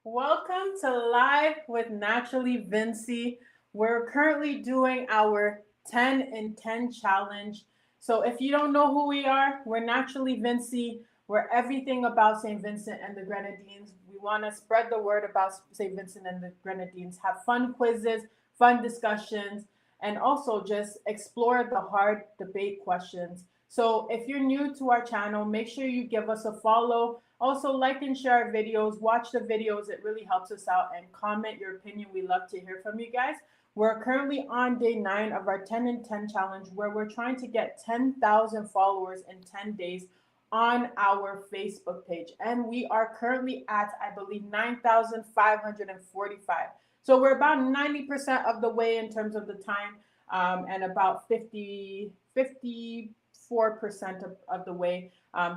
Welcome to Live with Naturally Vincy. We're currently doing our 10 in 10 challenge. So if you don't know who we are, we're Naturally Vincy. We're everything about St. Vincent and the Grenadines. We want to spread the word about St. Vincent and the Grenadines, have fun quizzes, fun discussions, and also just explore the hard debate questions. So if you're new to our channel, make sure you give us a follow. Also, like and share our videos, watch the videos, it really helps us out, and comment your opinion. We love to hear from you guys. We're currently on day 9 of our 10 in 10 challenge where we're trying to get 10,000 followers in 10 days on our Facebook page. And we are currently at, I believe, 9,545. So we're about 90% of the way in terms of the time, and about 54% of the way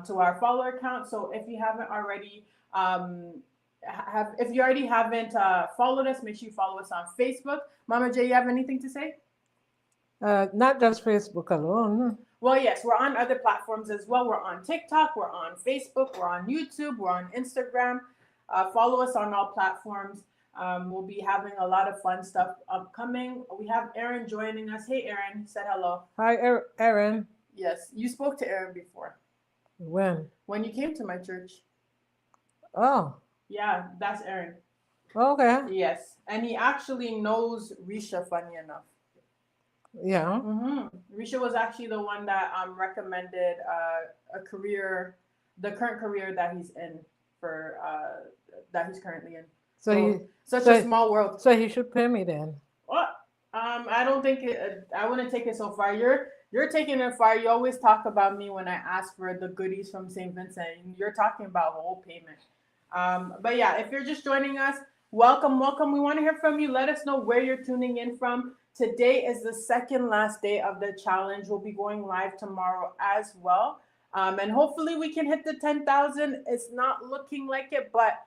to our follower count. So if you haven't already, if you already haven't followed us, make sure you follow us on Facebook. Mama J, you have anything to say? Not just Facebook alone. Well, yes, we're on other platforms as well. We're on TikTok, we're on Facebook, we're on YouTube, we're on Instagram. Follow us on all platforms. We'll be having a lot of fun stuff upcoming. We have Aaron joining us. Hey, Aaron, said hello. Hi, Aaron. Yes, you spoke to Aaron before. When you came to my church. Oh, Yeah, that's Aaron. okay. Yes, and he actually knows Risha. Funny enough. Yeah. Risha was actually the one that recommended a career, the current career that he's in for that he's currently in. Such a small world. So he should pay me then. What? I don't think it. I wouldn't take it so far. You're taking it far. You always talk about me when I ask for the goodies from St. Vincent. You're talking about whole payment. But yeah, if you're just joining us, welcome, welcome. We want to hear from you. Let us know where you're tuning in from. Today is the second last day of the challenge. We'll be going live tomorrow as well. And hopefully we can hit the 10,000. It's not looking like it, but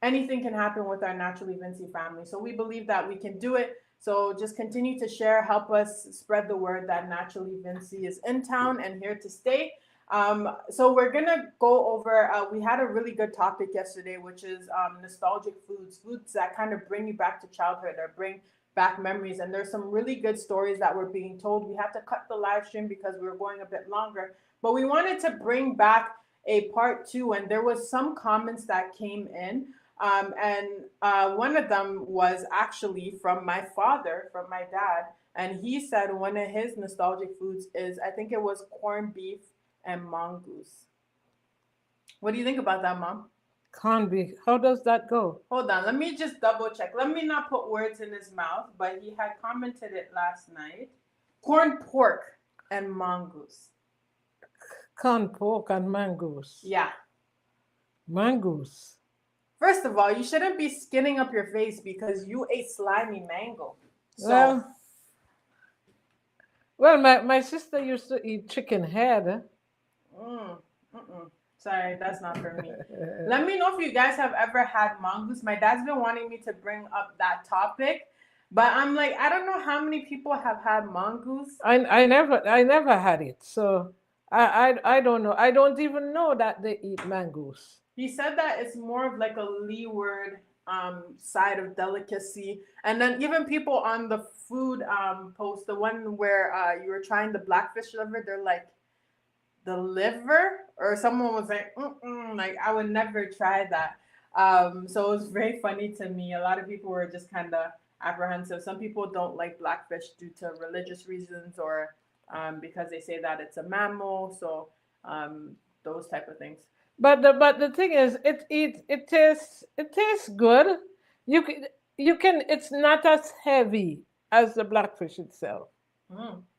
anything can happen with our Naturally Vincy family. So we believe that we can do it. So just continue to share, help us spread the word that Naturally Vincy is in town and here to stay. So we're gonna go over. We had a really good topic yesterday, which is nostalgic foods that kind of bring you back to childhood or bring back memories. And there's some really good stories that were being told. We had to cut the live stream because we were going a bit longer, but we wanted to bring back a part 2, and there was some comments that came in. And one of them was actually from my father, from my dad, and he said one of his nostalgic foods is, I think it was corned beef and mongoose. What do you think about that, Mom? Can't be. How does that go? Hold on, let me just double check. Let me not put words in his mouth, but he had commented it last night. Corned pork and mongoose. Corned pork and mongoose. Yeah. Mongoose. First of all, you shouldn't be skinning up your face because you ate slimy mango. So, well, my sister used to eat chicken head. Sorry, that's not for me. Let me know if you guys have ever had mongoose. My dad's been wanting me to bring up that topic, but I'm like, I don't know how many people have had mongoose. I never had it, so I don't know. I don't even know that they eat mongoose. He said that it's more of like a leeward side of delicacy. And then even people on the food post, the one where you were trying the blackfish liver, they're like, the liver? Or someone was like, like I would never try that. So it was very funny to me. A lot of people were just kind of apprehensive. Some people don't like blackfish due to religious reasons or because they say that it's a mammal. So those type of things. But the thing is, it tastes good. You can. It's not as heavy as the blackfish itself.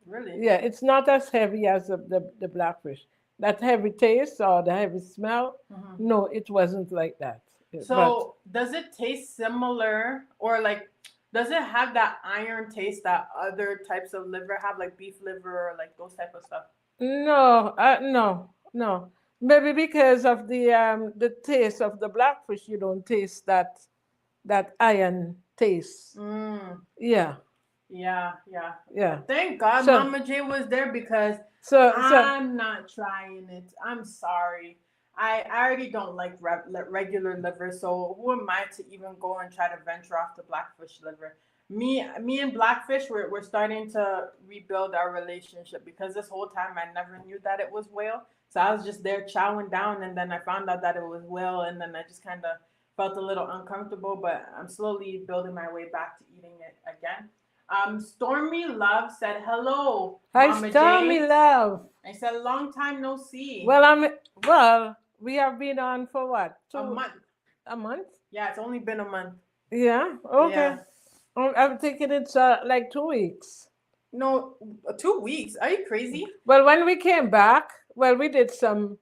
Really? Yeah, it's not as heavy as the blackfish. That heavy taste or the heavy smell, no, it wasn't like that. So does it taste similar, or like, does it have that iron taste that other types of liver have, like beef liver or like those type of stuff? No, no. Maybe because of the taste of the blackfish, you don't taste that iron taste. Yeah. Yeah. Thank God Mama J was there because I'm not trying it. I'm sorry. I already don't like regular liver, so who am I to even go and try to venture off the blackfish liver? Me and blackfish, we're starting to rebuild our relationship because this whole time I never knew that it was whale. So I was just there chowing down, and then I found out that it was whale, and then I just kind of felt a little uncomfortable. But I'm slowly building my way back to eating it again. Stormy Love said hello, Hi, Mama Stormy J. love. I said long time no see. Well, we have been on for what? A month. A month? Yeah, it's only been a month. Yeah. Okay. Yeah. I'm thinking it's like 2 weeks. No, 2 weeks. Are you crazy? Well, when we came back, well, we did some,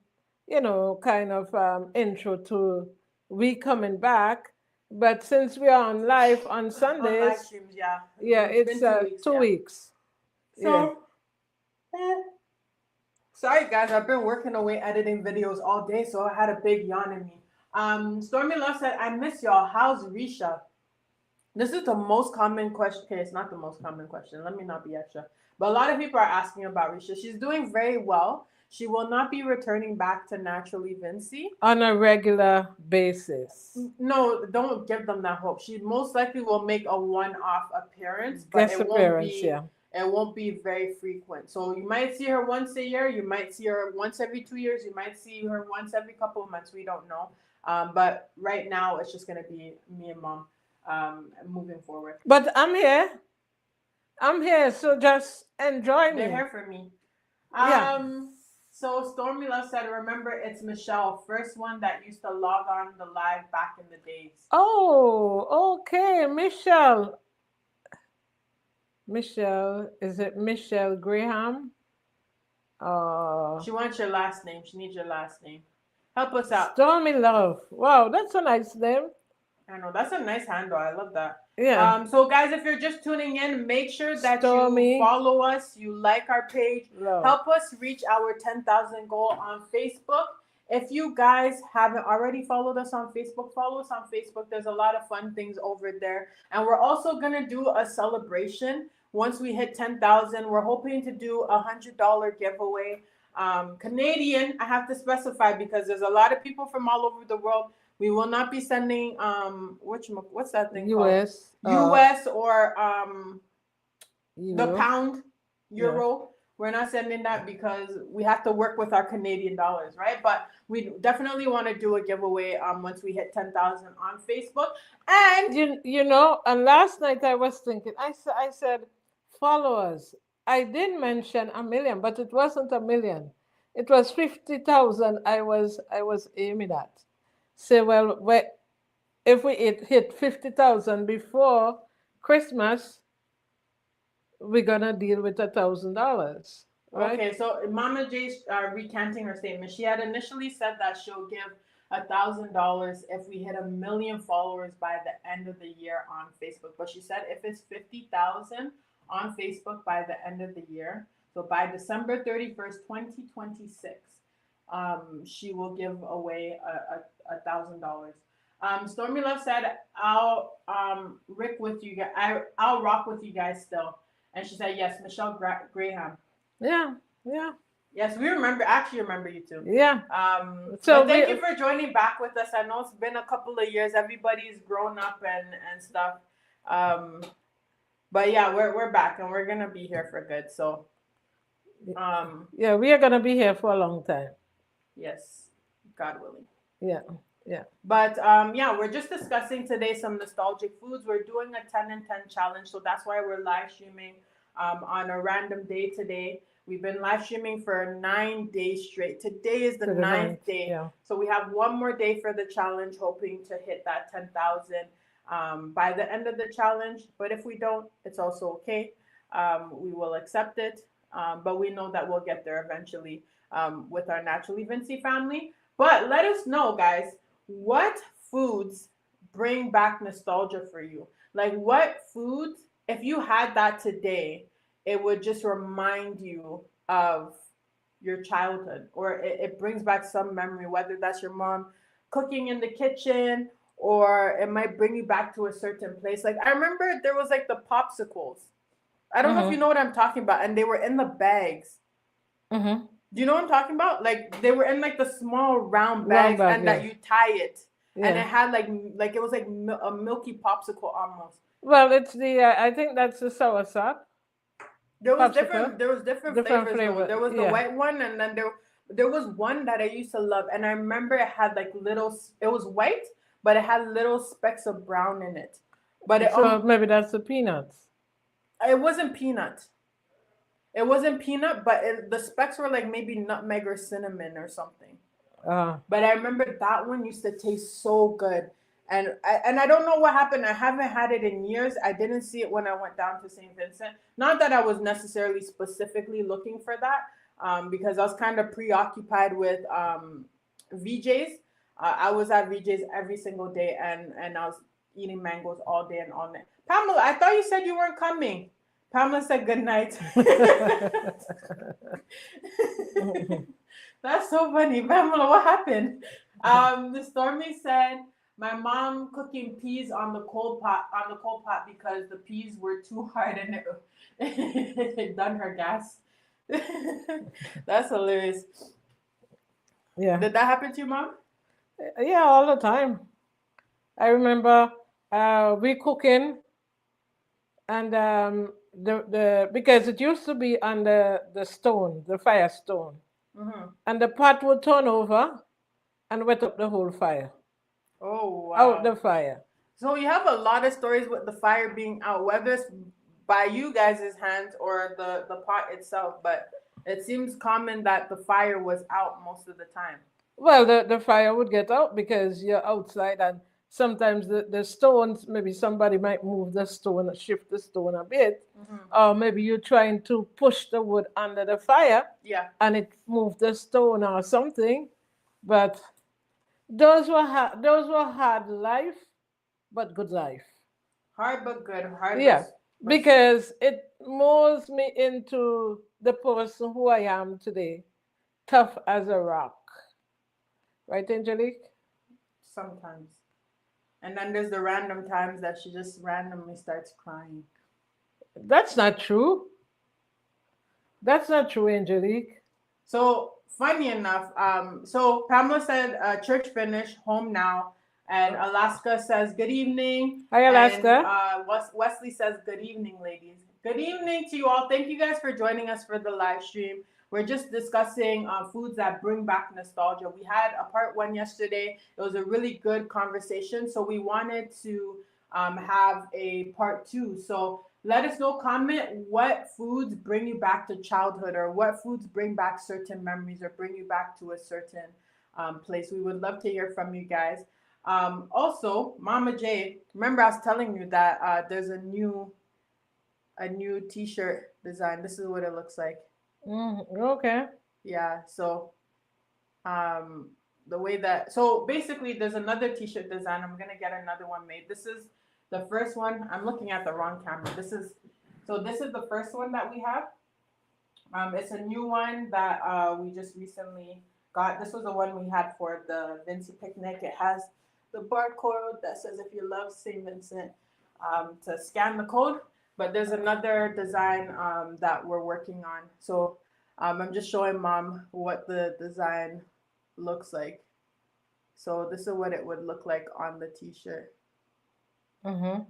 kind of intro to we coming back. But since we are on live on On live Sundays, streams, yeah. yeah, It's it's been 2 weeks. 2 weeks. Yeah. So, sorry guys, I've been working away editing videos all day, so I had a big yawn in me. Stormy Love said, I miss y'all. How's Risha? This is the most common question. Okay, it's not the most common question. Let me not be extra. But a lot of people are asking about Risha. She's doing very well. She will not be returning back to Naturally Vincy On a regular basis. No, don't give them that hope. She most likely will make a one-off appearance, but Guest appearance, yeah. it won't be very frequent. So you might see her once a year, you might see her once every 2 years, you might see her once every couple of months. We don't know. But right now it's just gonna be me and mom moving forward. But I'm here. So just enjoy me. They're here for me. Yeah. So Stormy Love said, remember it's Michelle, first one that used to log on the live back in the days. Oh, okay, Michelle. Is it Michelle Graham? She wants your last name. She needs your last name. Help us out. Stormy Love. Wow, that's a nice name. I know, that's a nice handle. I love that. Yeah. So guys, if you're just tuning in, make sure that Stormy you follow us, you like our page, Love. help us reach our 10,000 goal on Facebook. If you guys haven't already followed us on Facebook, follow us on Facebook. There's a lot of fun things over there. And we're also gonna do a celebration once we hit 10,000. We're hoping to do $100 giveaway. Canadian, I have to specify because there's a lot of people from all over the world. We will not be sending what's that thing US, called? US or the Euro. pound, euro. We're not sending that because we have to work with our Canadian dollars, right? But we definitely want to do a giveaway once we hit 10,000 on Facebook. And and last night I was thinking, I said followers. I did mention 1 million, but it wasn't 1 million. It was 50,000 I was aiming at. So if we hit 50,000 before Christmas, we're gonna deal with $1,000, right? Okay, so Mama J's recanting her statement. She had initially said that she'll give $1,000 if we hit 1 million followers by the end of the year on Facebook. But she said if it's 50,000 on Facebook by the end of the year, so by December 31st, 2026, she will give away $1,000. Stormy Love said, "I'll Rick with you guys. I'll rock with you guys still." And she said, "Yes, Michelle Graham." Yeah. Yes, we remember. Actually, remember you too. Yeah. So thank you for joining back with us. I know it's been a couple of years. Everybody's grown up and stuff. But yeah, we're back and we're gonna be here for good. So, yeah, we are gonna be here for a long time. Yes, God willing. Yeah. But yeah, we're just discussing today some nostalgic foods. We're doing a 10 and 10 challenge, so that's why we're live streaming on a random day today. We've been live streaming for 9 days straight. Today is the 9th day. Yeah. So we have one more day for the challenge, hoping to hit that 10,000 by the end of the challenge. But if we don't, it's also okay. We will accept it. But we know that we'll get there eventually with our Naturally Vincy family. But let us know, guys, what foods bring back nostalgia for you? Like what foods, if you had that today, it would just remind you of your childhood, or it brings back some memory, whether that's your mom cooking in the kitchen, or it might bring you back to a certain place. Like I remember there was like the popsicles. I don't know if you know what I'm talking about, and they were in the bags. Do you know what I'm talking about? Like they were in like the small round Round bags, bag, and that yeah. you tie it, and it Yeah. had like it was like a milky popsicle almost. Well, it's the I think that's the soursop popsicle. There was different Different flavors though. flavor. There was the Yeah. white one, and then there was one that I used to love, and I remember it had like it was white, but it had little specks of brown in it. But So maybe that's the peanuts. it wasn't peanut. It wasn't peanut, but the specks were like maybe nutmeg or cinnamon or something. Uh, But I remember that one used to taste so good. And I don't know what happened. I haven't had it in years. I didn't see it when I went down to St. Vincent. Not that I was necessarily specifically looking for that, because I was kind of preoccupied with VJs. I was at VJs every single day, and I was eating mangoes all day and all night. Pamela, I thought you said you weren't coming. Pamela said good night. That's so funny. Pamela, what happened? The Stormy said my mom cooking peas on the cold pot because the peas were too hard and it done her gas. That's hilarious. yeah. Did that happen to you, mom? Yeah, all the time. I remember we cooking and the because it used to be on the stone, the fire stone, Mm-hmm. and the pot would turn over and wet up the whole fire, Oh out the wow. fire. So you have a lot of stories with the fire being out, whether it's by you guys' hands or the pot itself, but it seems common that the fire was out most of the time. Well, the fire would get out because you're outside, and sometimes the stones, maybe somebody might move the stone, shift the stone a bit, Mm-hmm. or maybe you're trying to push the wood under the fire Yeah. and it moved the stone or something. But those were hard life, but good life. Hard but good. Hard Yeah, but because it molds me into the person who I am today, tough as a rock. Right, Angelique? sometimes. And then there's the random times that she just randomly starts crying. That's not true. That's not true, Angelique. So funny enough, so Pamela said church finished, home now, and Alaska says good evening, Hi, and Alaska. Wesley says good evening, ladies. Good evening to you all. Thank you guys for joining us for the live stream. We're just discussing foods that bring back nostalgia. We had a part one yesterday. It was a really good conversation, so we wanted to have a part two. So let us know, comment what foods bring you back to childhood or what foods bring back certain memories or bring you back to a certain place. We would love to hear from you guys. Also, Mama J, remember I was telling you that there's a new t-shirt design. This is what it looks like. Okay. Yeah, so um the way that so basically there's another t-shirt design. I'm gonna get another one made. This is the first one. I'm looking at the wrong camera. This is the first one that we have. It's a new one that we just recently got. This was the one we had for the Vincy picnic. It has the barcode that says if you love St. Vincent, to scan the code. But there's another design that we're working on. So I'm just showing mom what the design looks like. So this is what it would look like on the t-shirt, Mm-hmm.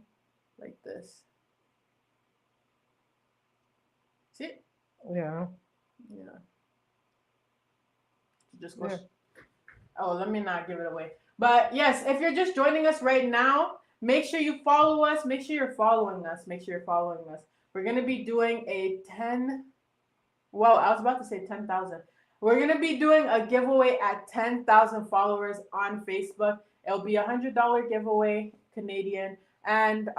like this. See it? Yeah. Yeah. Just go. Yeah. Oh, let me not give it away. But yes, if you're just joining us right now, make sure you follow us. Make sure you're following us. Make sure you're following us. We're gonna be doing a 10. Well, I was about to say 10,000. We're gonna be doing a giveaway at 10,000 followers on Facebook. It'll be $100 giveaway Canadian, and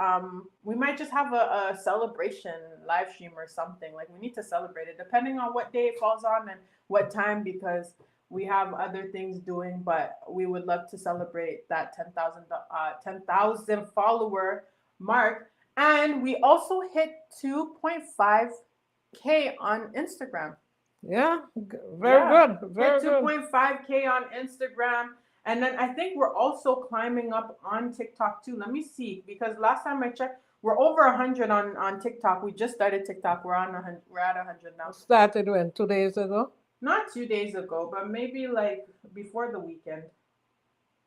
we might just have a celebration live stream or something. Like we need to celebrate it, depending on what day it falls on and what time, because we have other things doing. But we would love to celebrate that 10,000 follower mark, and we also hit 2.5K on Instagram. Yeah. Very Yeah, good. hit Very good. 2.5K on Instagram. And then I think we're also climbing up on TikTok too. Let me see, because last time I checked, we're over 100 on TikTok. We just started TikTok. We're at 100 now. Started when? 2 days ago? not 2 days ago, but maybe like before the weekend.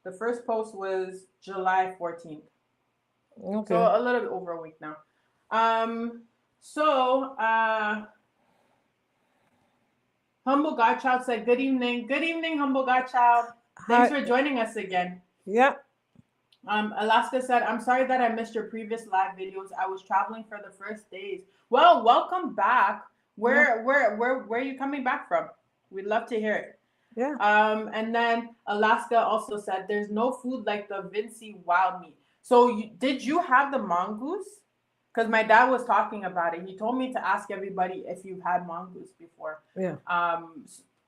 The first post was July 14th. So Okay. a little bit over a week now. Um, so Humble Godchild said, "Good evening, good evening, Humble Godchild. Thanks Hi. for joining us again." Yeah. Alaska said, "I'm sorry that I missed your previous live videos. I was traveling for the first days." Well, welcome back. Yeah. Where are you coming back from? We'd love to hear it. Yeah. And then Alaska also said, "There's no food like the Vincy wild meat." So did you have the mongoose? Because my dad was talking about it. He told me to ask everybody if you've had mongoose before. Yeah.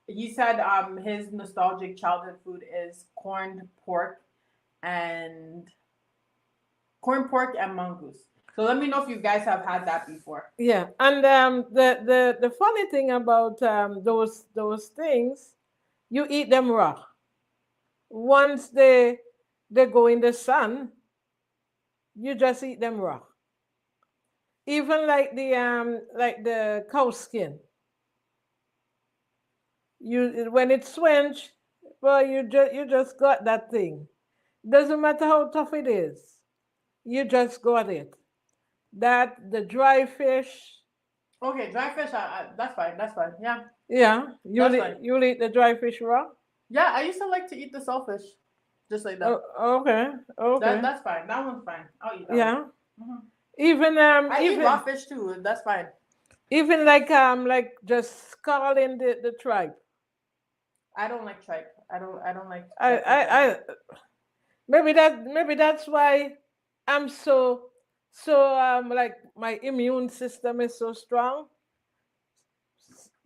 He said his nostalgic childhood food is and corn pork and mongoose. So let me know if you guys have had that before. Yeah. And the funny thing about those things, you eat them raw. Once they go in the sun, you just eat them raw. Even like the cow skin. You when it's swinged, well, you just got that thing. Doesn't matter how tough it is, you just got it. That the dry fish, Okay, dry fish. That's fine. That's fine. Yeah, yeah, that's fine. you'll eat the dry fish raw. Yeah, I used to like to eat the saltfish, just like that. Oh, okay, okay, That's fine. That one's fine. I'll eat that one. yeah. Hmm. Even I eat raw fish too. That's fine. even like just scalding the tripe. I don't like tripe. I don't like I tripe at all. I, I maybe that's why I'm so like my immune system is so strong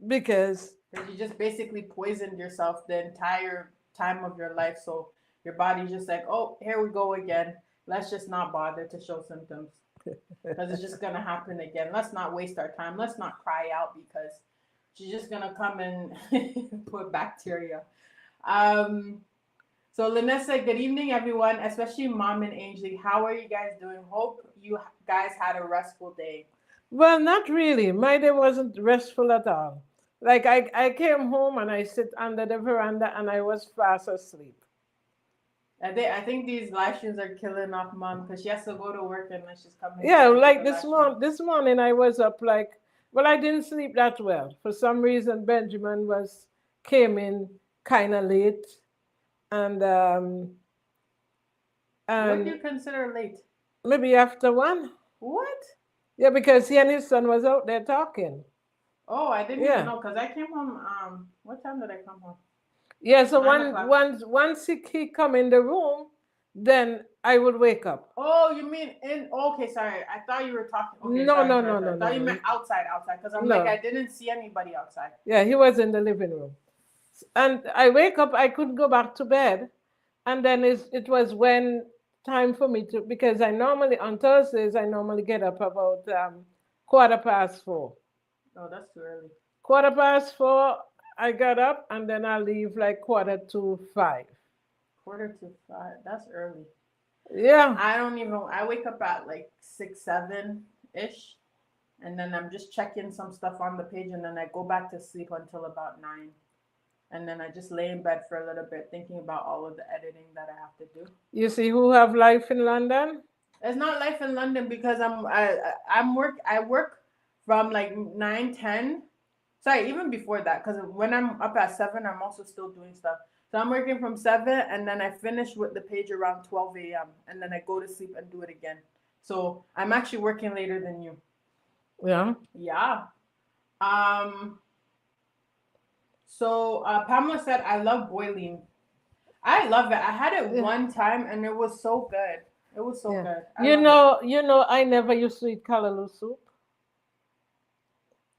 because Because you just basically poisoned yourself the entire time of your life. So your body's just like, oh, here we go again. Let's just not bother to show symptoms because it's just gonna happen again. Let's not waste our time. Let's not cry out because she's just gonna come and put bacteria. Um, so Lynette said, "Good evening, everyone, especially Mom and Ainsley. How are you guys doing? Hope you guys had a restful day." well, not really. My day wasn't restful at all. Like I came home and I sit under the veranda and I was fast asleep. I think these live streams are killing off Mom because she has to go to work and then she's coming Yeah, here to do like the live stream. this morning I was up like, well, I didn't sleep that well. For some reason Benjamin was came in kind of late and What do and you consider late? maybe after one. What? Yeah, because he and his son was out there talking. Oh, I didn't even Yeah. know because I came home. What time did I come home? Yeah, so 9 o'clock. once he come in the room, then I would wake up. Oh, you mean in? Okay, sorry. I thought you were talking. Okay, No, sorry, no, sorry, no, sorry. no, I no, thought you no. meant outside, outside. Because I'm like, No. I didn't see anybody outside. Yeah, he was in the living room. And I wake up, I couldn't go back to bed. And then it was when time for me to, because I normally, on Thursdays, I normally get up about 4:15. Oh, that's too early. 4:15, I got up and then I leave like 4:45. 4:45. That's early. Yeah. I don't even. I wake up at like 6, 7 ish, and then I'm just checking some stuff on the page, and then I go back to sleep until about 9, and then I just lay in bed for a little bit, thinking about all of the editing that I have to do. You see who have life in London? It's not life in London because I work from like 9, 10. Sorry, even before that, because when I'm up at 7, I'm also still doing stuff. So I'm working from 7, and then I finish with the page around 12 a.m. and then I go to sleep and do it again. So I'm actually working later than you. Yeah. Yeah. Um. So Pamela said, "I love boiling. I love it. I had it Yeah. one time and it was so good. It was so Yeah. good. I love it. I never used to eat callaloo soup.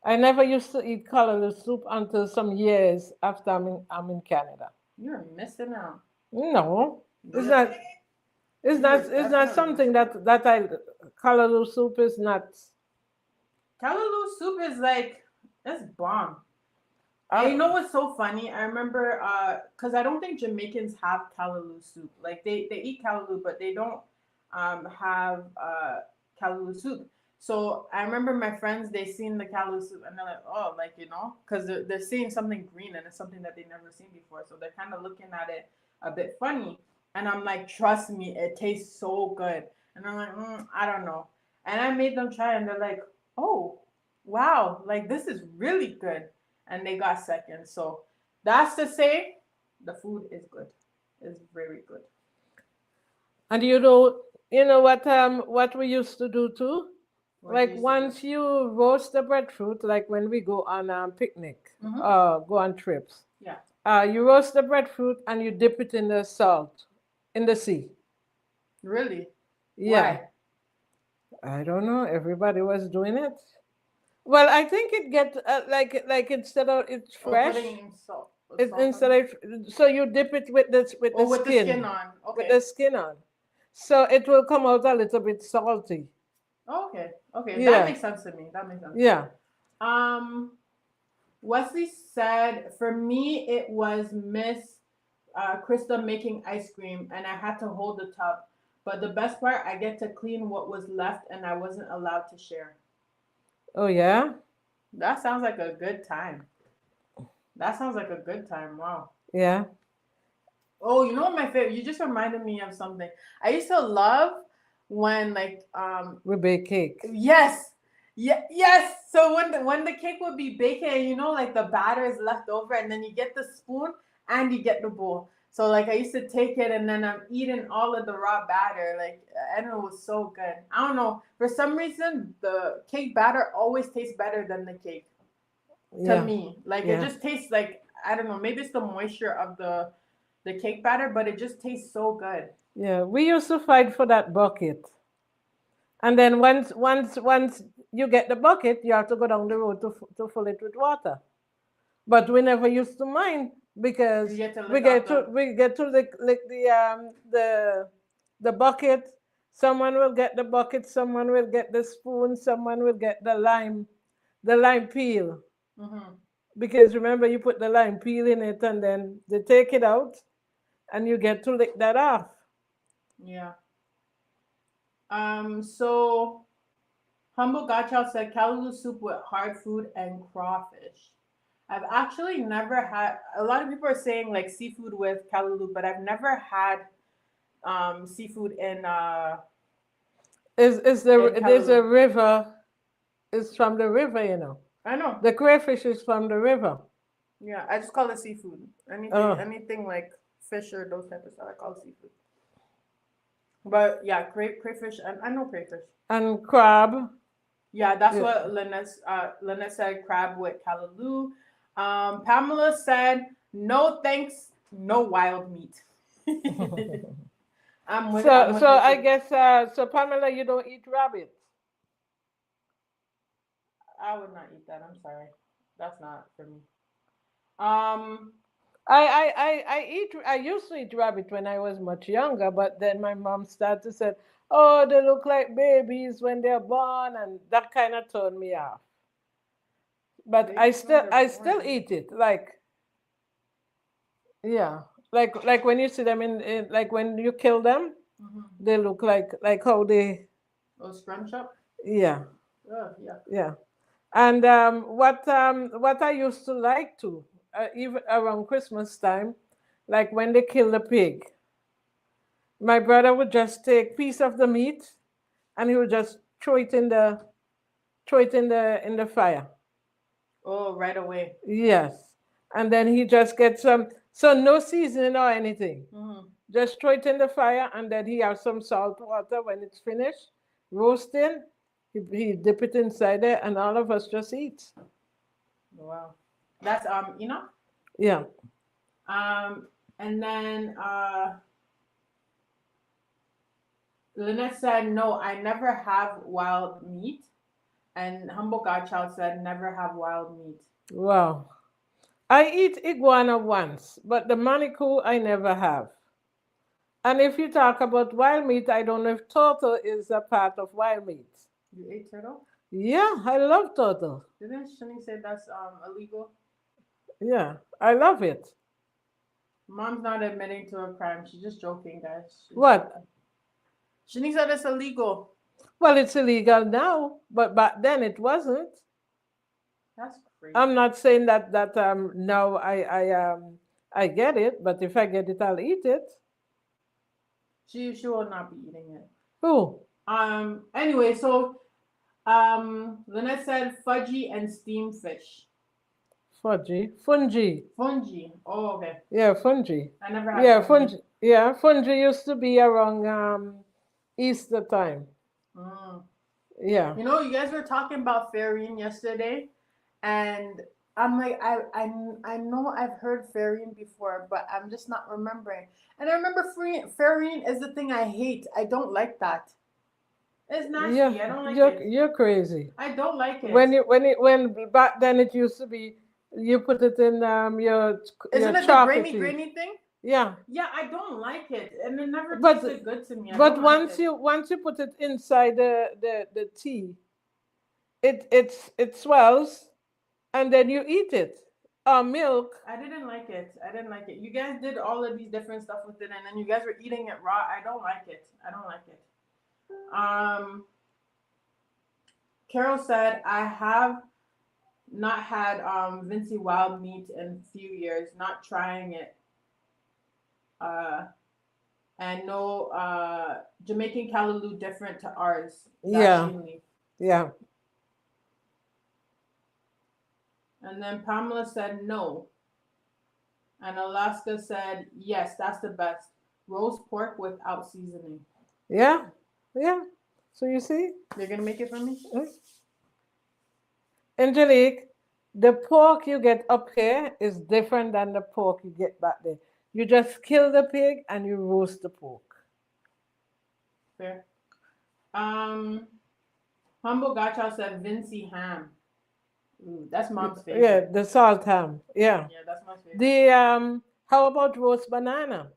I never used to eat callaloo soup until some years after I'm in Canada. You're missing out. No, it's Yes, not. It's you not. are It's not definitely something missing out. that I callaloo soup is not. Kalaloo soup is like it's bomb. And you I, know what's so funny? I remember because I don't think Jamaicans have kalaloo soup. Like they eat kalaloo, but they don't have kalaloo soup. So I remember my friends, they seen the callaloo soup and they're like, oh, like, because they're seeing something green and it's something that they've never seen before. So they're kind of looking at it a bit funny. And I'm like, trust me, it tastes so good. And I'm like, I don't know. And I made them try and they're like, oh, wow, like this is really good. And they got second. So that's to say, the food is good. It's very good. And you know what we used to do too? What do Like you say? once you roast the breadfruit, like when we go on picnic, go on trips, Yeah. you roast the breadfruit and you dip it in the salt, in the sea. Really? Yeah, Why? I don't know. Everybody was doing it. Well, I think it get like instead of it's Oh, fresh, putting salt, it salt on instead it? of so you dip it with the Oh, with the skin skin, on. with Okay. the skin on, so it will come out a little bit salty. Oh, okay. Okay. That Yeah, makes sense to me. That makes sense. yeah. Um, Wesley said, for me, it was Miss Krista making ice cream, and I had to hold the tub. But the best part, I get to clean what was left, and I wasn't allowed to share. Oh yeah, That sounds like a good time. That sounds like a good time. Wow. yeah. Oh, you know what my favorite? You just reminded me of something. I used to love when We bake cake. yes. Yeah, yes. So when the cake would be baking and like the batter is left over and then you get the spoon and you get the bowl. So like I used to take it and then I'm eating all of the raw batter. Like and it was so good. I don't know. For some reason the cake batter always tastes better than the cake to Yeah, me. Like it yeah, just tastes like I don't know, maybe it's the moisture of the cake batter, but it just tastes so good. yeah. We used to fight for that bucket, and then once you get the bucket, you have to go down the road to fill it with water. But we never used to mind You because get to lick off the we get to lick the bucket. Someone will get the bucket. Someone will get the spoon. Someone will get the lime peel. hmm Because remember, you put the lime peel in it, and then they take it out, and you get to lick that off. yeah. So Humble Gotcha said callaloo soup with hard food and crawfish. I've actually never had. A lot of people are saying like seafood with callaloo, but I've never had seafood Is in there's a callaloo. river? It's from the river, you know. I know. The crayfish is from the river. Yeah, I just call it seafood. Oh, Anything like fish or those type of stuff, I call it seafood. But yeah, crayfish. I know crayfish. and crab. Yeah, that's Yeah. what Lynette said. Crab with callaloo. Pamela said no thanks, no wild meat. I'm with So you I too. guess so Pamela, you don't eat rabbit. I would not eat that. I'm sorry. That's not for me. Um, I used to eat rabbit when I was much younger, but then my mom started to say, "Oh, they look like babies when they're born," and that kind of turned me off. But babies when they're I still born. eat it. Yeah, like when you see them in like when you kill them, Mm-hmm. they look like how they Oh, scrunch up. yeah, Oh, yeah. yeah. And what I used to like to even around Christmas time, like when they kill the pig, my brother would just take piece of the meat and he would just throw it in the fire. Oh, right away. Yes. And then he just gets some, so no seasoning or anything. Mm-hmm. Just throw it in the fire and then he has some salt water when it's finished, roasting. He dip it inside there and all of us just eat. Wow. That's Yeah. Um, and then Lynette said, no, I never have wild meat. And Humble Godchild said, never have wild meat. Wow. I eat iguana once, but the manikou I never have. And if you talk about wild meat, I don't know if turtle is a part of wild meat. You ate turtle? Yeah, I love turtle. Didn't Shani say that's illegal? Yeah, I love it. Mom's not admitting to a crime. She's just joking, guys. She's What? joking. Shani said it's illegal. Well, it's illegal now, but back then it wasn't. That's crazy. I'm not saying that now I get it, but if I get it, I'll eat it. She will not be eating it. Who? Anyway, so Lynette said fudgy and steamed fish. Fudgy, fungi. Fungi. Oh, okay. Yeah, fungi. I never had Yeah, fungi. fungi. Yeah, fungi used to be around Easter time. Mm. Yeah. You know, you guys were talking about farine yesterday, and I'm like, I know I've heard farine before, but I'm just not remembering. And I remember farine is the thing I hate. I don't like that. It's Yeah, nasty. I don't like you're it. you're crazy. I don't like When it. when back then it used to be you put it in your Isn't it the grainy, chocolatey. grainy thing? Yeah. Yeah, I don't like it, and it never But tasted good to me. I but don't like once it. you put it inside the tea, it swells and then you eat it. Milk. I didn't like it. I didn't like it. You guys did all of these different stuff with it, and then you guys were eating it raw. I don't like it. I don't like it. Carol said, I have not had Vincy wild meat in a few years, not trying it. Uh, and no Jamaican callaloo different to ours. Yeah. Dasheen leaf. Yeah. And then Pamela said no. And Alaska said, yes, that's the best. Roast pork without seasoning. Yeah. Yeah. So you see? You're going to make it for me? Angelique, the pork you get up here is different than the pork you get back there. You just kill the pig and you roast the pork. Fair. Humble Gotcha said Vincy ham. Ooh, that's mom's favorite. Yeah, the salt ham. Yeah. Yeah, that's my favorite. The how about roast banana?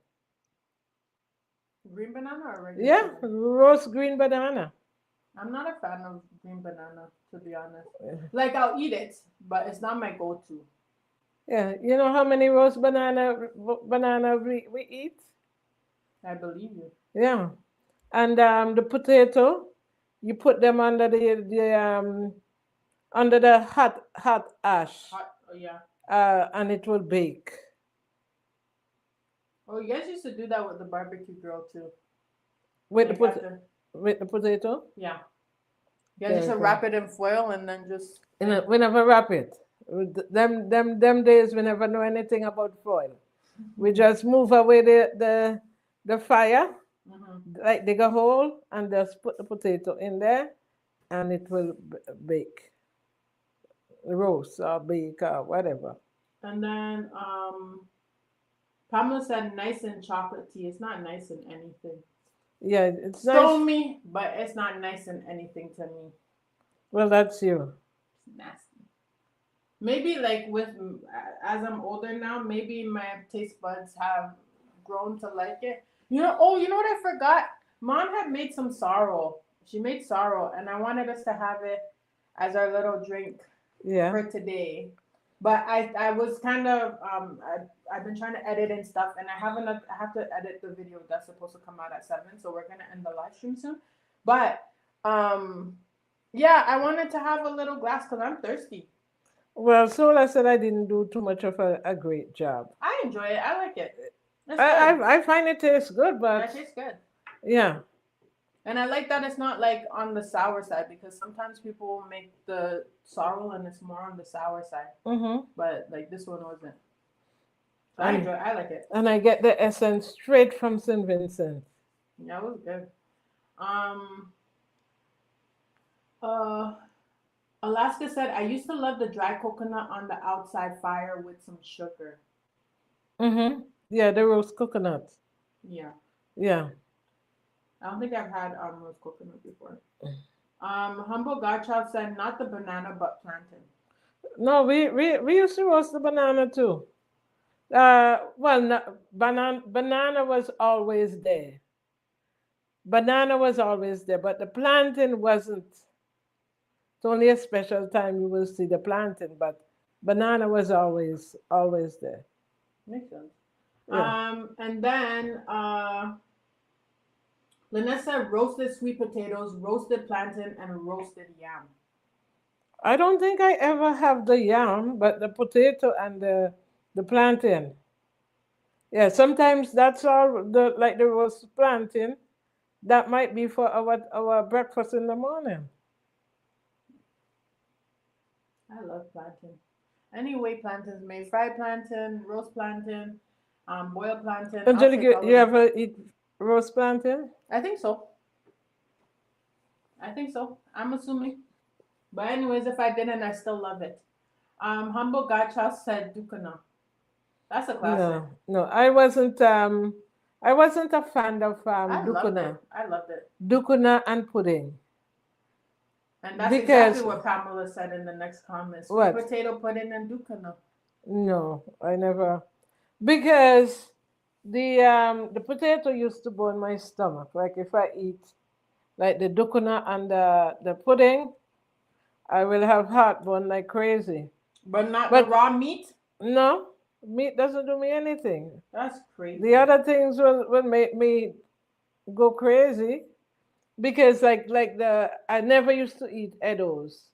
Green banana or regular? Yeah, banana? roast green banana. I'm not a fan of green banana, to be honest. Like, I'll eat it, but it's not my go-to. Yeah, you know how many roast banana we eat? I believe you. Yeah, and the potato, you put them under the hot ash, Hot, oh, yeah. and it will bake. Oh, you guys used to do that with the barbecue grill, too. With Like with the potato? Yeah. You guys used to wrap it in foil and then just... We never wrap it. Them days we never know anything about foil. We just move away the fire, like dig a hole and just put the potato in there and it will bake. Roast or bake or whatever. And then Pamela said nice in chocolate tea. It's not nice in anything. Yeah, it's Stone nice. me, but it's not nice in anything to me. Well, that's you. It's nasty. Maybe like as I'm older now, maybe my taste buds have grown to like it. You know what I forgot? Mom had made some sorrel. She made sorrel, and I wanted us to have it as our little drink for today. But I was kind of I've been trying to edit and stuff, and I have to edit the video that's supposed to come out at 7, so we're gonna end the live stream soon. But yeah, I wanted to have a little glass because I'm thirsty. Well, Sola said I didn't do too much of a great job. I enjoy it. I like it. I find it tastes good, but it tastes good. Yeah. And I like that it's not like on the sour side, because sometimes people make the sorrel and it's more on the sour side. But like this one wasn't. So I enjoy it. I like it. And I get the essence straight from St. Vincent. Yeah, it was good. Alaska said, I used to love the dry coconut on the outside fire with some sugar. Yeah, the roast coconut. Yeah. Yeah. I don't think I've had roast coconut before. Humble Godchild said, not the banana, but plantain. No, we used to roast the banana too. Well, no, banana was always there. Banana was always there, but the plantain wasn't. It's only a special time you will see the plantain, but banana was always there. Makes sense. Yeah. And then Lynette said roasted sweet potatoes, roasted plantain, and roasted yam. I don't think I ever have the yam, but the potato and the plantain. Yeah, sometimes that's all the like the roast plantain. That might be for our breakfast in the morning. I love plantain. Any way plantain's made, fried plantain, roast plantain, boiled plantain, I'll take Angelica, all you of it. ever eat roast plantain? I think so. I think so. I'm assuming. But anyways, if I didn't, I still love it. Humble Gotcha said Dukana. That's a classic. No, no, I wasn't a fan of I loved dukuna, it. I loved it. dukuna and pudding And that's exactly because what Pamela said in the next comment. Sweet what? potato pudding and Dukana. No, I never because the potato used to burn my stomach. Like if I eat like the dukuna and the pudding, I will have heartburn like crazy. But not the But raw meat? no, meat doesn't do me anything. That's The crazy. other things will make me go crazy because like the I never used to eat edibles.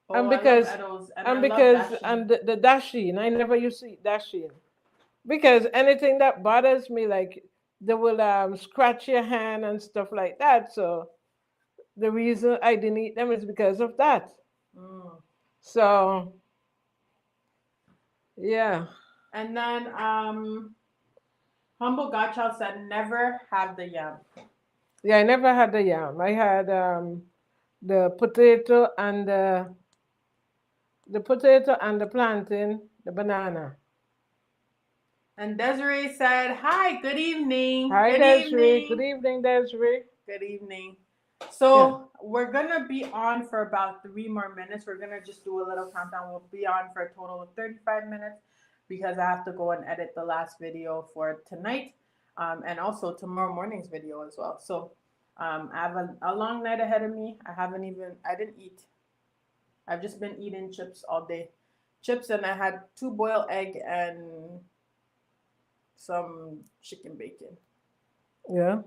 Oh, And I love because Edos and I and love because dasheen. and the dasheen, I never used to eat dasheen. Because anything that bothers me, like they will scratch your hand and stuff like that. So the reason I didn't eat them is because of that. Mm. So yeah. And then Humble Gotcha said never have the yam. Yeah, I never had the yam. I had the potato and the plantain, the banana. And Desiree said, "Hi, good evening. Hi Good Desiree. Good evening. evening, Desiree. Good evening." Yeah. So we're gonna be on for about 3 more minutes. We're gonna just do a little countdown. We'll be on for a total of 35 minutes because I have to go and edit the last video for tonight, and also tomorrow morning's video as well. So I have a long night ahead of me. I didn't eat. I've just been eating chips all day. Chips, and I had two boiled egg and some chicken bacon. Yeah.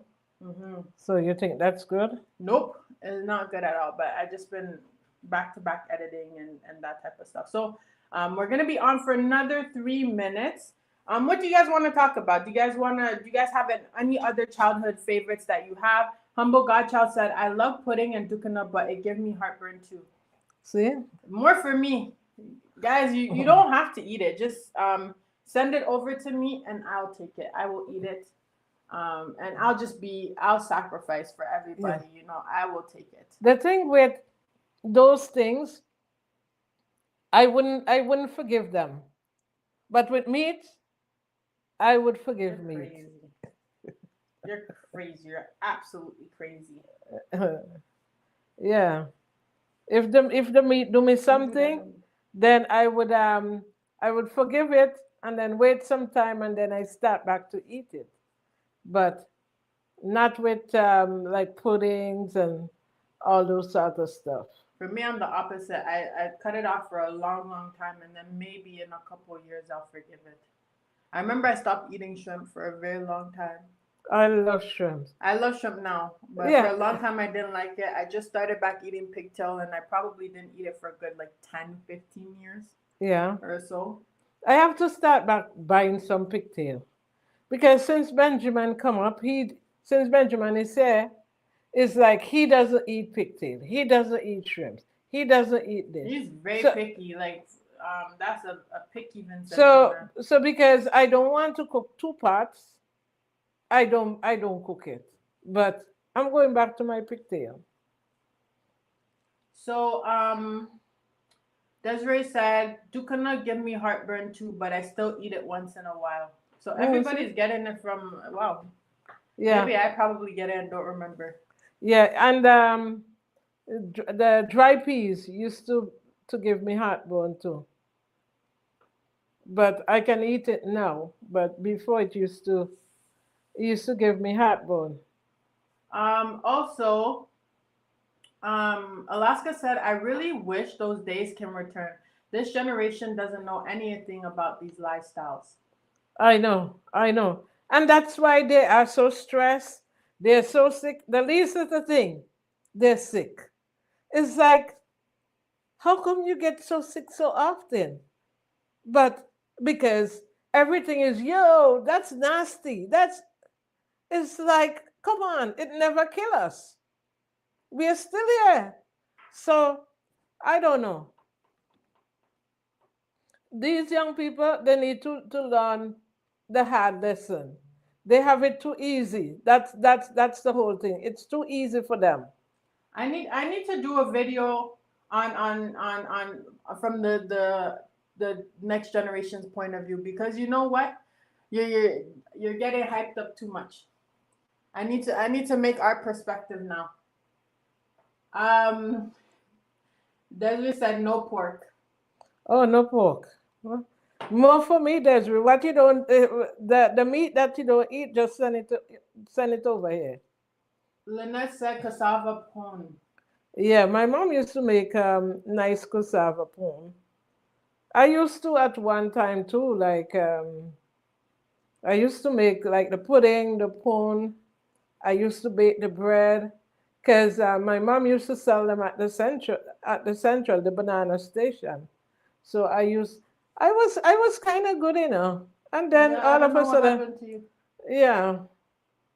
So you think that's good? Nope, it's not good at all. But I just been back to back editing and that type of stuff. So we're gonna be on for another 3 minutes. What do you guys want to talk about? Do you guys have any other childhood favorites that you have? Humble Godchild said, "I love pudding and dukana, but it gives me heartburn too." See? More for me, guys. You don't have to eat it. Just send it over to me and I'll take it. I will eat it. And I'll sacrifice for Yeah. everybody. I will take it. The thing with those things, I wouldn't forgive them. But with meat, I would You're forgive meat. crazy. You're crazy. You're absolutely crazy. Yeah. If the meat do me Don't do that. something, then I would forgive it and then wait some time and then I start back to eat it. But not with like puddings and all those sort of stuff. For me, I'm the opposite. I cut it off for a long, long time, and then maybe in a couple of years I'll forgive it. I remember I stopped eating shrimp for a very long time. I love shrimp. I love shrimp now, but for Yeah, a long time I didn't like it. I just started back eating pigtail, and I probably didn't eat it for a good like 10, 15 years yeah. or so. I have to start back buying some pigtail because since Benjamin come up, since Benjamin is here, it's like he doesn't eat pigtail. He doesn't eat shrimps. He doesn't eat this. He's very So picky. Like, that's a picky Vincentian so man. so because I don't want to cook two pots, I don't cook it. But I'm going back to my pigtail. So, Desiree said, "Dukana give me heartburn too, but I still eat it once in a while." So See? everybody's getting it from, wow. Yeah, Maybe I probably get it and don't remember. yeah, and the dry peas used to give me heartburn too. But I can eat it now. But before it used to give me heartburn. Also, Alaska said, "I really wish those days can return. This generation doesn't know anything about these lifestyles." I know, and that's why they are so stressed. They're so sick. The least little thing, they're sick. It's like, how come you get so sick so often? But because everything is, yo, that's nasty. That's, it's like, come on, it never kill us. We are still here. So I don't know. These young people, they need to learn the hard lesson. They have it too easy. That's the whole thing. It's too easy for them. I need to do a video on from the next generation's point of view, because you know what, you're you're getting hyped up too much. I need to make our perspective now. Um, Desiree said no pork. Oh, no pork. Well, more for me, Desiree. What you don't, the meat that you don't eat, just send it over here. Lynette said cassava pone. Yeah, my mom used to make nice cassava pone. I used to at one time too. Like I used to make like the pudding, the pone. I used to bake the bread because my mom used to sell them at the central, the banana station. So I was kind of good, And then Yeah, I all don't of a know what sudden, happened to you. yeah,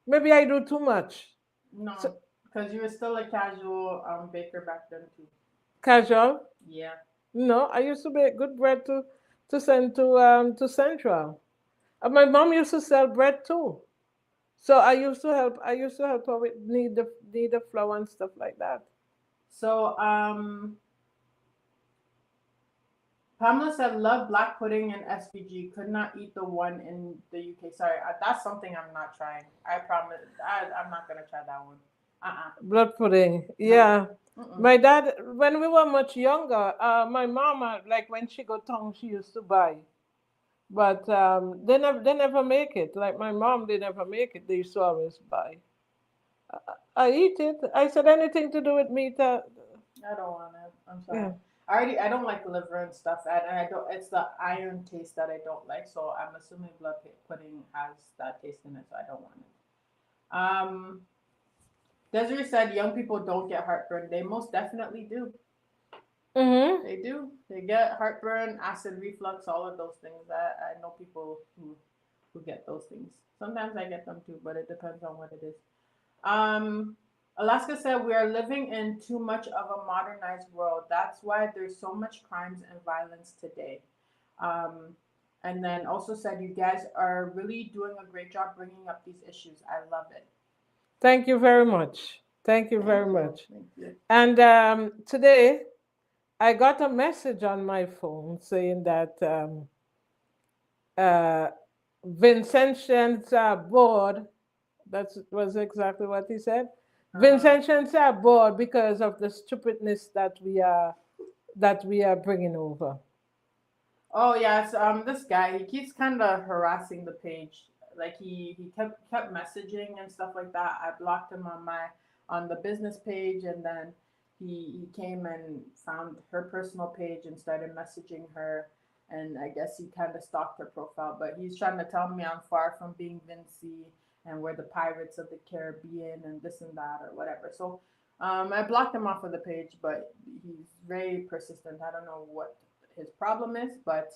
maybe I do too much. So No, because you were still a casual baker back then too. casual. Yeah. No, I used to bake good bread to send to Central. And my mom used to sell bread too. So I used to help her with need the flour and stuff like that. So Pamela said love black pudding and SPG. Could not eat the one in the UK. Sorry, that's something I'm not trying. I promise. I'm not gonna try that one. Blood pudding. Nope. Yeah. Mm-mm. My dad, when we were much younger, my mama, like when she got home, she used to buy. But they never make it. Like my mom, they never make it. They used to always buy. I eat it. I said anything to do with meat. I don't want it. I'm sorry. Yeah. I don't like liver and stuff, and I don't. It's the iron taste that I don't like. So I'm assuming pudding has that taste in it, so I don't want it. Desiree said young people don't get heartburn. They most definitely do. Mm-hmm. They do. They get heartburn, acid reflux, all of those things. I know people who get those things. Sometimes I get them too, but it depends on what it is. Um, Alaska said we are living in too much of a modernized world. That's why there's so much crimes and violence today. Um, and then also said you guys are really doing a great job bringing up these issues. I love it. Thank you very much. Thank you very Thank you. much. Thank you. And today I got a message on my phone saying that uh, Vincentians are bored. That was exactly what he said. Uh-huh. Vincentians are bored because of the stupidness that we are bringing over. Oh yes, this guy he keeps kind of harassing the page. Like he kept messaging and stuff like that. I blocked him on the business page, and then he came and found her personal page and started messaging her. And I guess he kind of stalked her profile, but he's trying to tell me I'm far from being Vincy and we're the pirates of the Caribbean and this and that or whatever. So I blocked him off of the page, but he's very persistent. I don't know what his problem is, but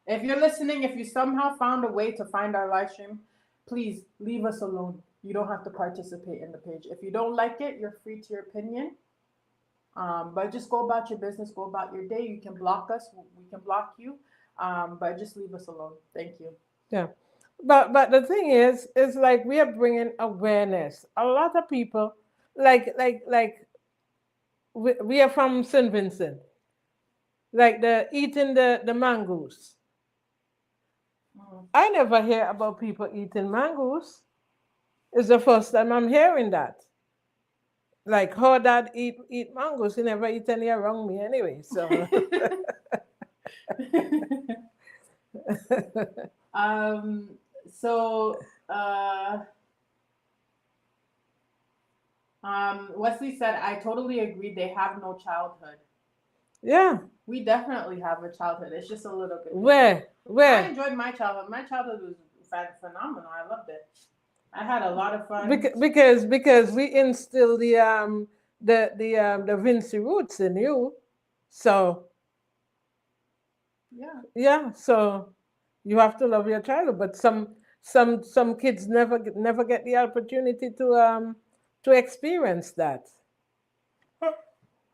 if you're listening, if you somehow found a way to find our live stream, please leave us alone. You don't have to participate in the page. If you don't like it, you're free to your opinion. But just go about your business, go about your day. You can block us, we can block you, but just leave us alone. Thank you. Yeah. But the thing is like we are bringing awareness. A lot of people, like we are from St. Vincent, like the eating the mangoes. Mm. I never hear about people eating mangoes. It's the first time I'm hearing that. Like how dad eat mangoes. He never eat any around me anyway. So um, so Wesley said, I totally agree. They have no childhood. yeah. We definitely have a childhood. It's just a little bit different. Where? I Where? enjoyed my childhood. My childhood was phenomenal. I loved it. I had a lot of fun. Because we instill the Vincy roots in you. So Yeah. yeah, so you have to love your child, but some kids never get the opportunity to experience that.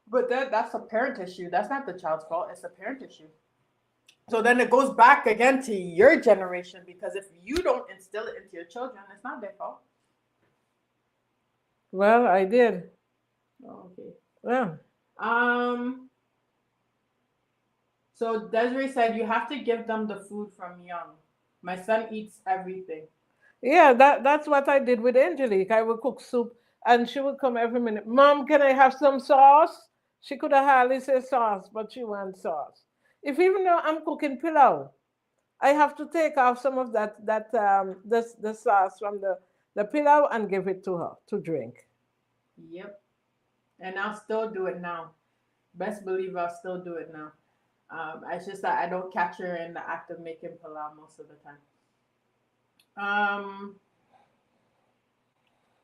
But that's a parent issue. That's not the child's fault. It's a parent issue. So then it goes back again to your generation because if you don't instill it into your children, it's not their fault. Well, I did. Oh, okay. Yeah. Um. So Desiree said you have to give them the food from young. My son eats everything. Yeah, that's what I did with Angelique. I would cook soup and she would come every minute. Mom, can I have some sauce? She could have hardly said sauce, but she wants sauce. If even though I'm cooking pilau, I have to take off some of the sauce from the pilau and give it to her to drink. Yep. And I'll still do it now. Best believe I'll still do it now. It's just that I don't catch her in the act of making pilau most of the time. Um,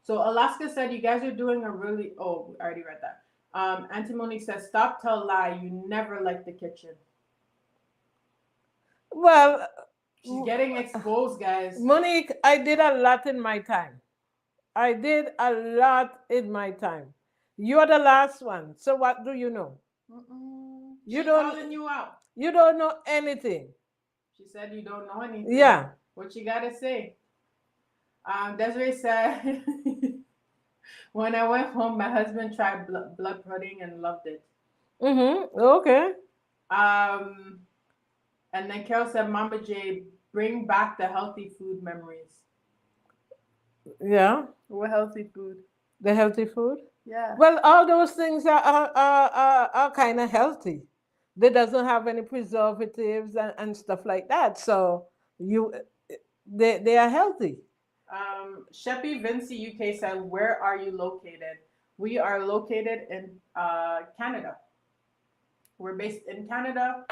so Alaska said you guys are doing a really. Oh, I already read that. Antimony says stop tell lie. You never liked the kitchen. Well, She's getting exposed, guys. Monique, I did a lot in my time. I did a lot in my time. You're the last one. So what do you know? Mm-mm. You She's don't calling you out. you don't know anything. She said you don't know anything. Yeah. What you gotta say? Desiree said, when I went home, my husband tried blood pudding and loved it. Mm-hmm. Okay. Um, and then Carol said, Mama J, bring back the healthy food memories. Yeah. What healthy food? The healthy food. Yeah. Well, all those things are kind of healthy. They doesn't have any preservatives and stuff like that. So you they are healthy. Sheppy Vincy UK said, where are you located? We are located in Canada. We're based in Canada,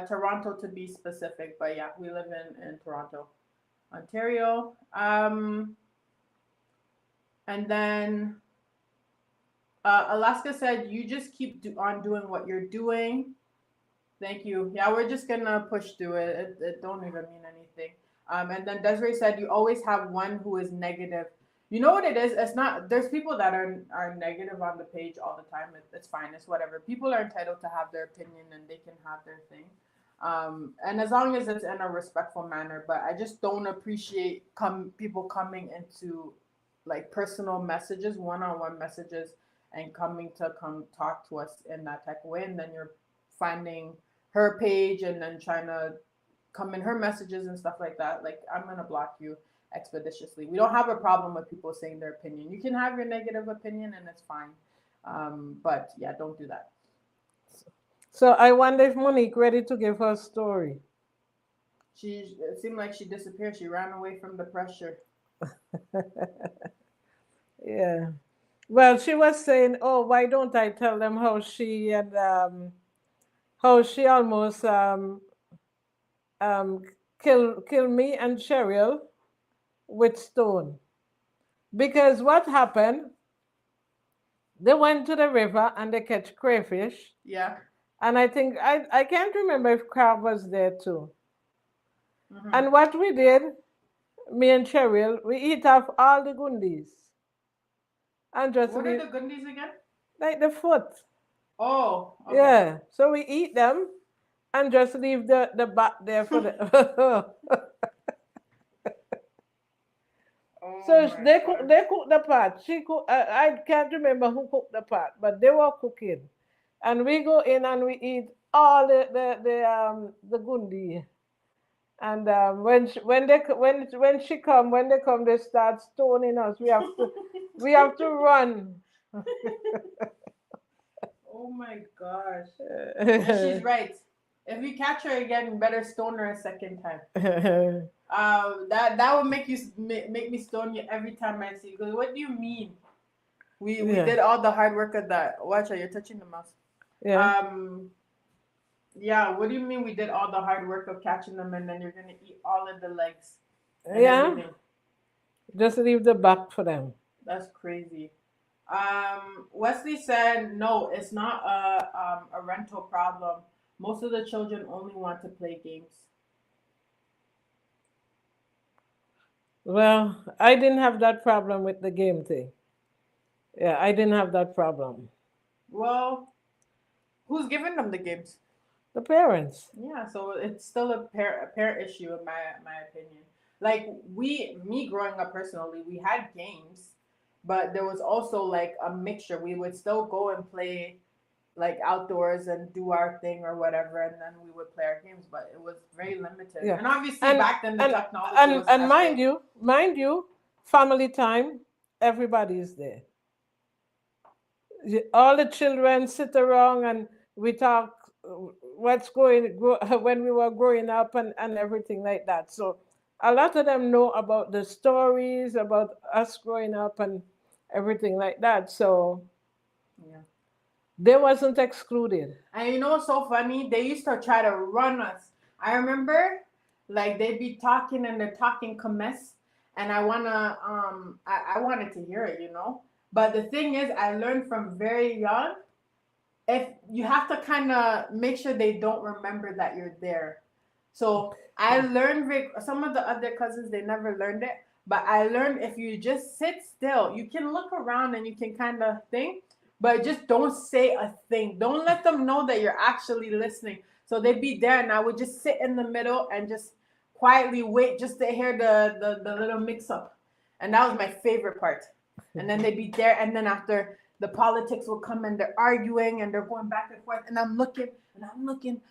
Toronto to be specific, but yeah, we live in Toronto, Ontario. And then Alaska said, you just keep on doing what you're doing. Thank you. Yeah, we're just gonna push through it. It don't even mean anything. And then Desiree said, you always have one who is negative. You know what it is? It's not. There's people that are negative on the page all the time. It's fine. It's whatever. People are entitled to have their opinion and they can have their thing. And as long as it's in a respectful manner. But I just don't appreciate people coming into like personal messages, one-on-one messages, and coming to come talk to us in that type of way. And then you're finding her page and then trying to come in her messages and stuff like that. Like, I'm gonna block you expeditiously. We don't have a problem with people saying their opinion. You can have your negative opinion and it's fine. But yeah, don't do that. So I wonder if Monique ready to give her story. It seemed like she disappeared. She ran away from the pressure. Yeah. Well, she was saying, "Oh, why don't I tell them how she almost um kill me and Cheryl with stone because what happened? They went to the river and they catch crayfish, Yeah. and I think I can't remember if crab was there too. Mm-hmm. And what we did, me and Cheryl, we eat off all the goodies and just What are leave the goodies again? like the foot. Oh, okay. Yeah. So we eat them and just leave the back there for the. Oh So my they god. cook the pot. She cook. I can't remember who cooked the pot, but they were cooking, and we go in and we eat all the gundi. And when she come when they come they start stoning us. We have to run. Oh my gosh. And she's right. If we catch her again, we better stone her a second time. That would make me stone you every time I see you. Because what do you mean? We Yeah. did all the hard work of that. Watch out, you're touching the mouse. Yeah. Yeah. What do you mean we did all the hard work of catching them and then you're gonna eat all of the legs and Yeah. everything? Just leave the back for them. That's crazy. Wesley said, no, it's not a rental problem. Most of the children only want to play games. Well, I didn't have that problem with the game thing. Yeah, I didn't have that problem. Well, who's giving them the games? The parents. Yeah, so it's still a pair issue in my opinion. Like me growing up personally, we had games, but there was also like a mixture. We would still go and play like outdoors and do our thing or whatever, and then we would play our games, but it was very limited. Yeah. And obviously And back then the and technology and, wasn't and as mind good. you, family time, everybody is there. All the children sit around and we talk when we were growing up and everything like that. So a lot of them know about the stories about us growing up and everything like that. So Yeah. they wasn't excluded. And you know what's so funny? They used to try to run us. I remember, like they'd be talking and they're talking commerce, and I wanted to hear it. But the thing is, I learned from very young, if you have to kind of make sure they don't remember that you're there. So I learned some of the other cousins they never learned it, but I learned if you just sit still, you can look around and you can kind of think, but just don't say a thing. Don't let them know that you're actually listening. So they'd be there, and I would just sit in the middle and just quietly wait just to hear the little mix up, and that was my favorite part. And then they'd be there, and then after the politics will come and they're arguing and they're going back and forth, and I'm looking and I'm looking.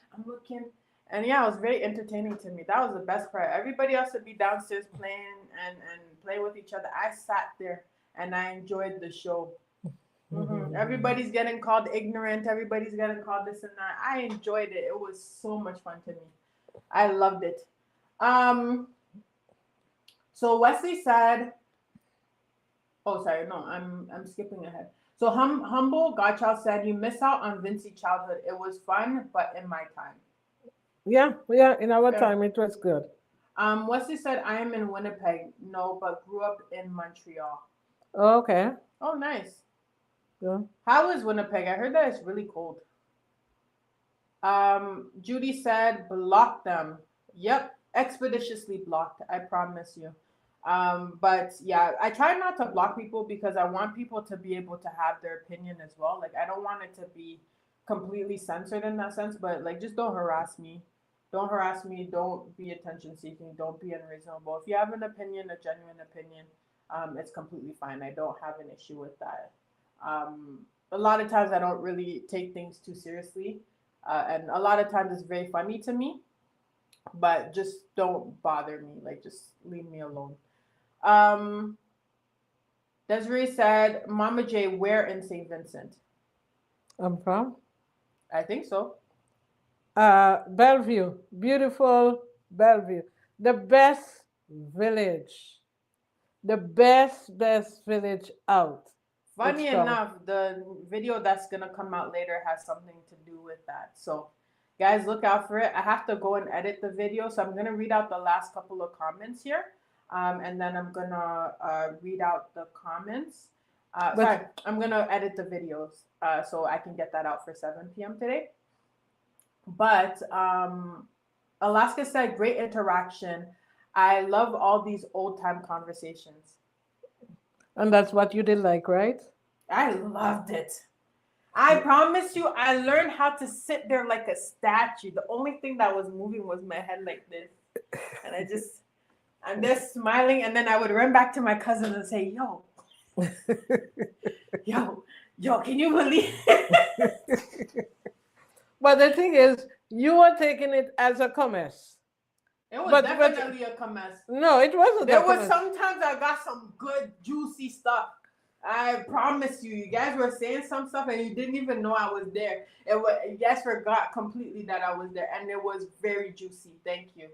And yeah, it was very entertaining to me. That was the best part. Everybody else would be downstairs playing and play with each other. I sat there and I enjoyed the show. Everybody's getting called ignorant. Everybody's getting called this and that. I enjoyed it. It was so much fun to me. I loved it. Um. So Wesley said, "Oh, sorry, no, I'm skipping ahead." So humble Godchild said, "You miss out on Vincy childhood. It was fun, but in my time." Yeah, in our time it was good. Wesley said, "I am in Winnipeg. No, but grew up in Montreal." Okay. Oh, nice. Yeah. How is Winnipeg? I heard that it's really cold. Judy said, "Block them." Yep, expeditiously blocked. I promise you. But yeah, I try not to block people because I want people to be able to have their opinion as well. Like I don't want it to be completely censored in that sense, but like just don't harass me. Don't harass me. Don't be attention seeking. Don't be unreasonable. If you have an opinion, a genuine opinion, it's completely fine. I don't have an issue with that. A lot of times I don't really take things too seriously, and a lot of times it's very funny to me. But just don't bother me. Like just leave me alone. Um, Desiree said, "Mama J, where in St. Vincent?" I'm from I think so. Bellevue, beautiful Bellevue, the best village, the best village out. It's Funny called. enough, the video that's gonna come out later has something to do with that. So, guys, look out for it. I have to go and edit the video, so I'm gonna read out the last couple of comments here, and then I'm gonna read out the comments. Sorry, I'm gonna edit the videos so I can get that out for 7 p.m. today. But Alaska said, "Great interaction. I love all these old time conversations." And that's what you did like, right? I loved it. I promise you, I learned how to sit there like a statue. The only thing that was moving was my head like this. And I'm just smiling. And then I would run back to my cousin and say, yo, yo, can you believe it? But the thing is, you were taking it as a commerce. It was definitely a commerce. No, it wasn't. There was sometimes I got some good, juicy stuff. I promise you, you guys were saying some stuff and you didn't even know I was there. You guys forgot completely that I was there, and it was very juicy. Thank you.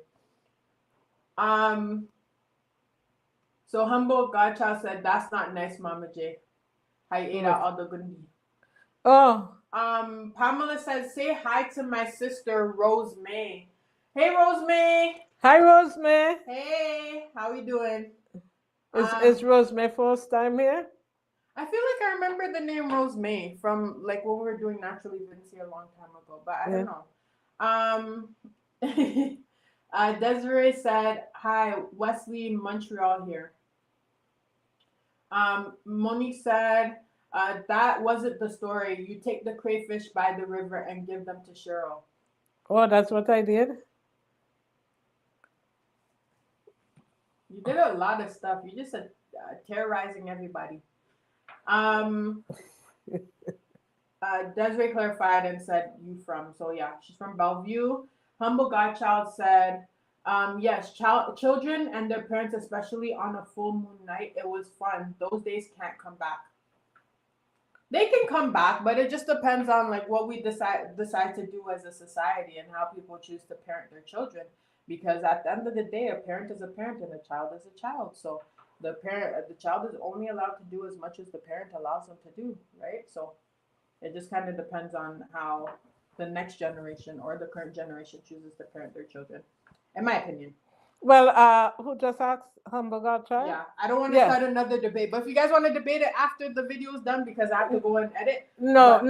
So humble Godchild said, "That's not nice, Mama J. I ate out all the goodie." Oh. Pamela said, "Say hi to my sister Rose May." Hey, Rose May. Hi, Rose May. Hey, how we doing? Is Rosemary first time here? I feel like I remember the name Rose May from like when we were doing Naturally Vincy a long time ago, but I don't know. Desiree said, "Hi, Wesley, Montreal here." Monique said, "That wasn't the story. You take the crayfish by the river and give them to Cheryl." Oh, that's what I did. You did a lot of stuff. You just said terrorizing everybody. Desiree clarified and said, "You from?" So yeah, she's from Bellevue. Humble Godchild said, "Yes, children and their parents, especially on a full moon night, it was fun. Those days can't come back. They can come back, but it just depends on like what we decide to do as a society and how people choose to parent their children. Because at the end of the day, a parent is a parent and a child is a child. So the child is only allowed to do as much as the parent allows them to do, right? So it just kind of depends on how the next generation or the current generation chooses to parent their children, in my opinion. Well, who just asked Humble Godchild? Yeah, I don't want to start another debate, but if you guys want to debate it after the video is done, because I have to go and edit. No,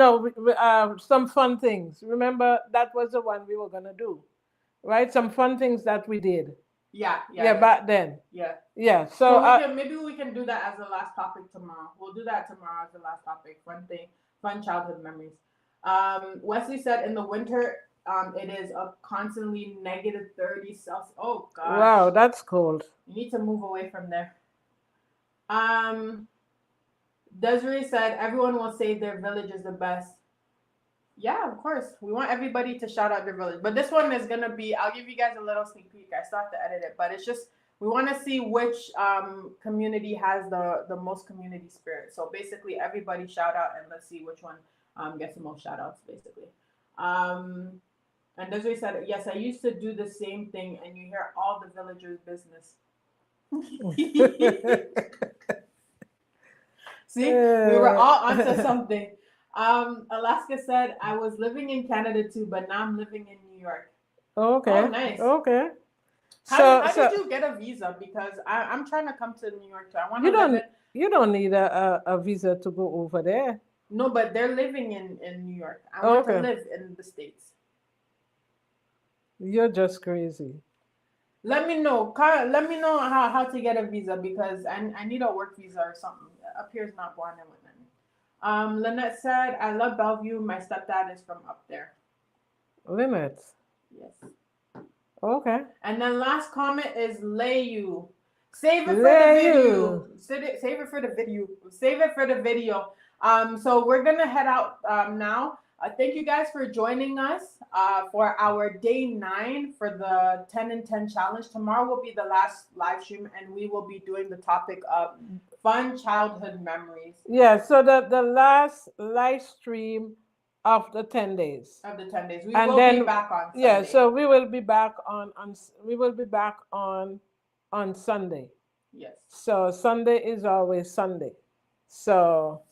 some fun things. Remember, that was the one we were gonna do, right? Some fun things that we did. Yeah, back then. Yeah. So maybe we can do that as the last topic tomorrow. We'll do that tomorrow as the last topic. Fun childhood memories. Wesley said in the winter, it is a constantly negative 30 Celsius. Oh gosh. Wow, that's cold. You need to move away from there. Desiree said everyone will say their village is the best. Yeah, of course. We want everybody to shout out their village. But this one is gonna be, I'll give you guys a little sneak peek. I still have to edit it, but it's just we want to see which community has the most community spirit. So basically everybody shout out and let's see which one gets the most shout outs, basically. And Desiree said, yes, I used to do the same thing, and you hear all the villagers' business. See, we were all onto something. Alaska said, I was living in Canada too, but now I'm living in New York. Okay. Oh, nice. Okay. How did you get a visa? Because I'm trying to come to New York too. I want to live in... You don't need a visa to go over there. No, but they're living in New York. I want to live in the States. You're just crazy. Let me know. Let me know how to get a visa, because I need a work visa or something. Up here is not born in with me. Lynette said, I love Bellevue. My stepdad is from up there. Lynette? Yes. Okay. And then last comment is Layu. Save it for the video. Save it for the video. Save it for the video. So we're gonna head out now. Thank you guys for joining us for our day 9 for the 10 and 10 challenge. Tomorrow will be the last live stream, and we will be doing the topic of fun childhood memories. Yeah, so the last live stream of the 10 days. We will be back on Sunday. Yeah, so we will be back on Sunday. Yes. So Sunday is always Sunday. So.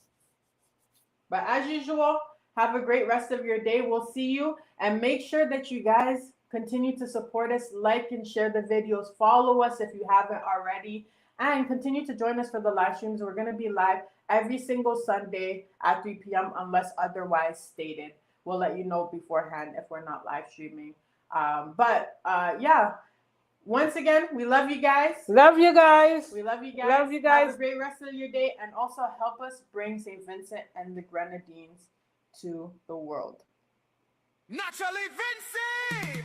But as usual, have a great rest of your day. We'll see you. And make sure that you guys continue to support us, like and share the videos. Follow us if you haven't already. And continue to join us for the live streams. We're going to be live every single Sunday at 3 p.m. unless otherwise stated. We'll let you know beforehand if we're not live streaming. Yeah. Once again, we love you guys. Love you guys. We love you guys. Love you guys. Have a great rest of your day. And also help us bring St. Vincent and the Grenadines to the world. Naturally Vincy!